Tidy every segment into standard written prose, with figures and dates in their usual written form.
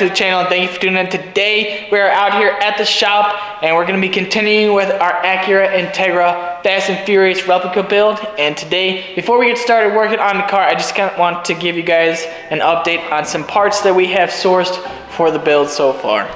to the channel and thank you for tuning in. Today we are out here at the shop and we're going to be continuing with our Acura Integra Fast and Furious replica build. And today, before we get started working on the car, I just kind of want to give you guys an update on some parts that we have sourced for the build so far.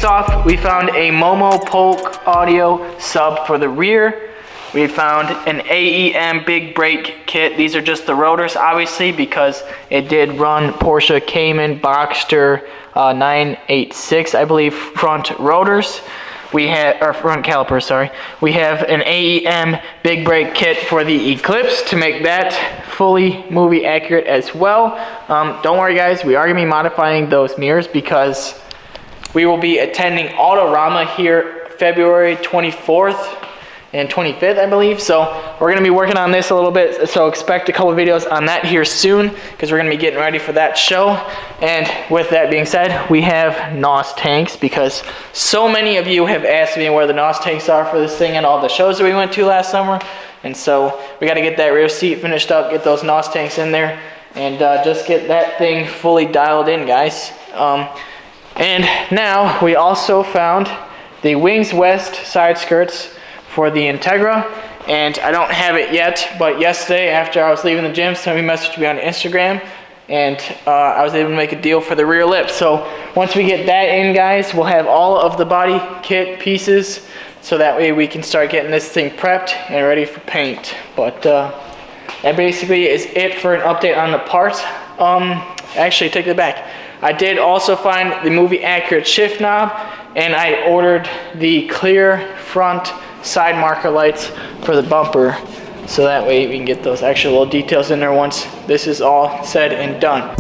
Off, we found a Momo Polk audio sub for the rear. We found an AEM big brake kit. These are just the rotors, obviously, because it did run Porsche Cayman Boxster 986, I believe, front rotors. We have, or front calipers, sorry. We have an AEM big brake kit for the Eclipse to make that fully movie accurate as well. Don't worry, guys, we are gonna be modifying those mirrors because we will be attending Autorama here February 24th and 25th, I believe. So we're going to be working on this a little bit. So expect a couple of videos on that here soon because we're going to be getting ready for that show. And with that being said, we have NOS tanks because so many of you have asked me where the NOS tanks are for this thing and all the shows that we went to last summer. And so we got to get that rear seat finished up, get those NOS tanks in there, and just get that thing fully dialed in, guys. And now we also found the WingsWest side skirts for the Integra, and I don't have it yet, but yesterday after I was leaving the gym, somebody messaged me on Instagram, and I was able to make a deal for the rear lip. So once we get that in, guys, we'll have all of the body kit pieces, so that way we can start getting this thing prepped and ready for paint. But that basically is it for an update on the parts. Actually, take it back. I did also find the movie accurate shift knob, and I ordered the clear front side marker lights for the bumper, so that way we can get those extra little details in there once this is all said and done.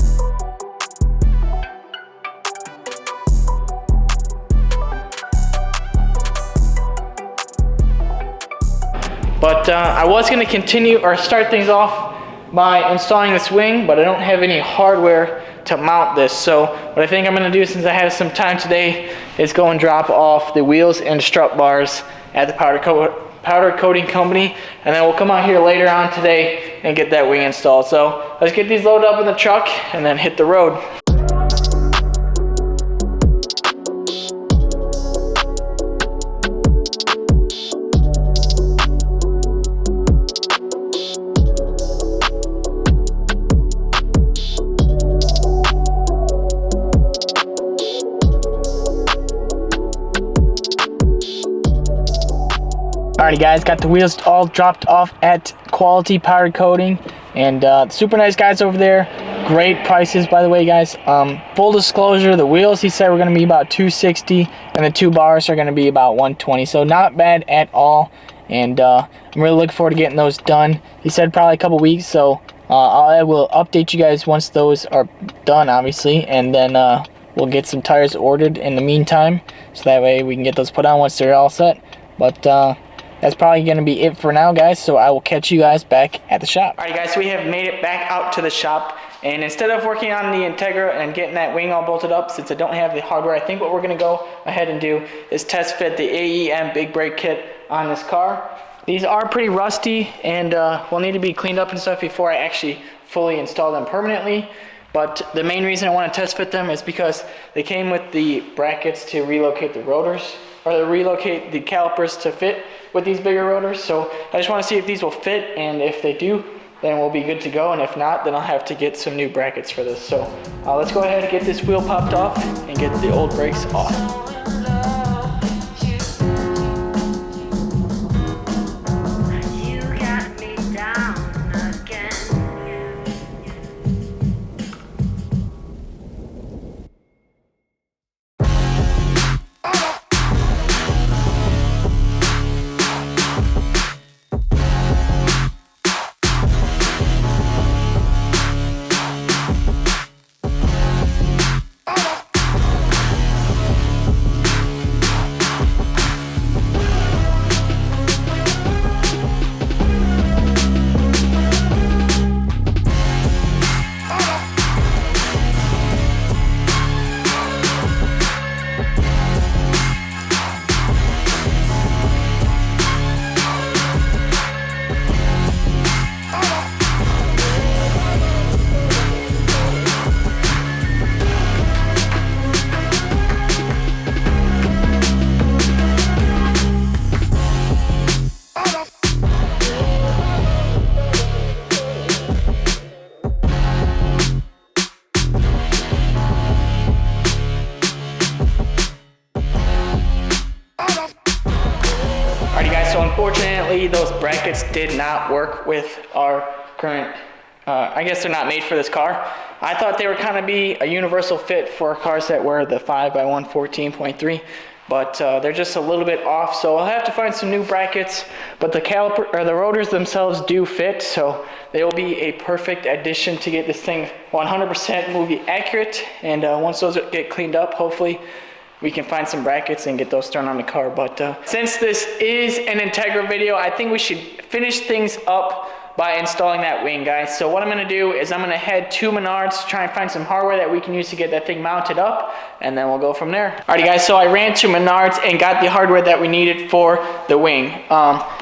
But I was going to continue or start things off by installing this wing, but I don't have any hardware to mount this. So what I think I'm going to do, since I have some time today, is go and drop off the wheels and strut bars at the powder coating company, and then we'll come out here later on today and get that wing installed. So let's get these loaded up in the truck and then hit the road. Alrighty, guys, got the wheels all dropped off at Quality Powder Coating, and super nice guys over there. Great prices, by the way, guys. Full disclosure, the wheels, he said, were going to be about $260, and the two bars are going to be about $120, so not bad at all. And I'm really looking forward to getting those done. He said probably a couple weeks, so I will update you guys once those are done, obviously, and then we'll get some tires ordered in the meantime, so that way we can get those put on once they're all set. But that's probably going to be it for now, guys, so I will catch you guys back at the shop. Alright, guys, so we have made it back out to the shop, and instead of working on the Integra and getting that wing all bolted up, since I don't have the hardware, I think what we're going to go ahead and do is test fit the AEM big brake kit on this car. These are pretty rusty and will need to be cleaned up and stuff before I actually fully install them permanently. But the main reason I want to test fit them is because they came with the brackets to relocate the rotors, or to relocate the calipers to fit with these bigger rotors. So I just want to see if these will fit, and if they do, then we'll be good to go, and if not, then I'll have to get some new brackets for this. So let's go ahead and get this wheel popped off and get the old brakes off. unfortunately, those brackets did not work with our current, I guess they're not made for this car. I thought they were kind of be a universal fit for cars that were the 5x1 14.3, but they're just a little bit off, so I'll have to find some new brackets. But the caliper or the rotors themselves do fit, so they will be a perfect addition to get this thing 100% movie accurate. And once those get cleaned up, hopefully we can find some brackets and get those thrown on the car. But since this is an Integra video, I think we should finish things up by installing that wing, guys. So what I'm gonna do is I'm gonna head to Menards to try and find some hardware that we can use to get that thing mounted up, and then we'll go from there. Alrighty guys, so I ran to Menards and got the hardware that we needed for the wing.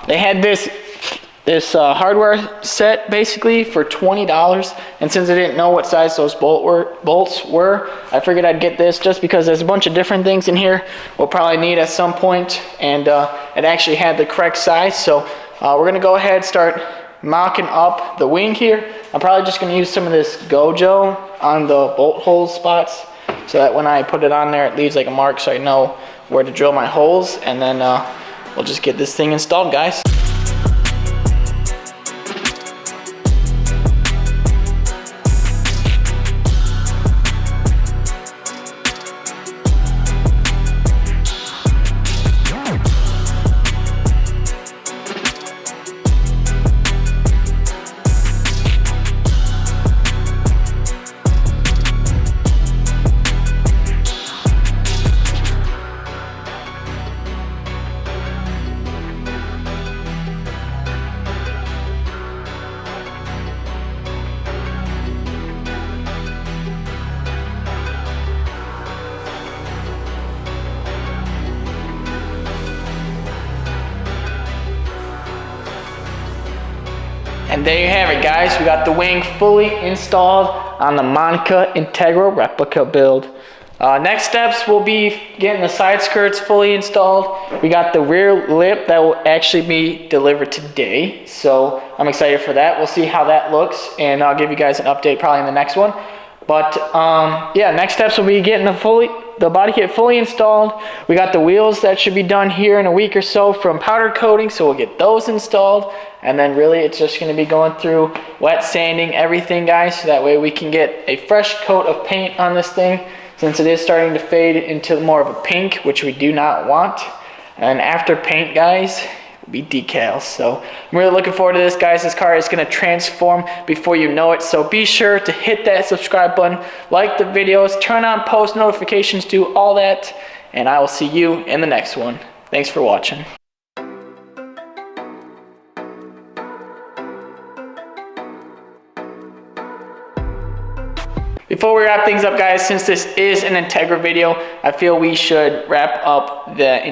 They had this hardware set basically for $20, and since I didn't know what size those bolts were, I figured I'd get this just because there's a bunch of different things in here we'll probably need at some point, and it actually had the correct size. So we're gonna go ahead and start mocking up the wing here. I'm probably just gonna use some of this Gojo on the bolt hole spots so that when I put it on there, it leaves like a mark so I know where to drill my holes, and then we'll just get this thing installed, guys. And there you have it, guys. We got the wing fully installed on the Monica Integra replica build. Next steps will be getting the side skirts fully installed. We got the rear lip that will actually be delivered today, so I'm excited for that. We'll see how that looks, and I'll give you guys an update probably in the next one. But yeah, next steps will be getting the body kit fully installed. We got the wheels that should be done here in a week or so from powder coating, so we'll get those installed. And then really it's just gonna be going through wet sanding everything, guys, so that way we can get a fresh coat of paint on this thing, since it is starting to fade into more of a pink, which we do not want. And after paint, guys, be decals. So I'm really looking forward to this, guys. This car is going to transform before you know it, so be sure to hit that subscribe button, like the videos, turn on post notifications, do all that, and I will see you in the next one. Thanks for watching. Before we wrap things up, guys, since this is an Integra video, I feel we should wrap up the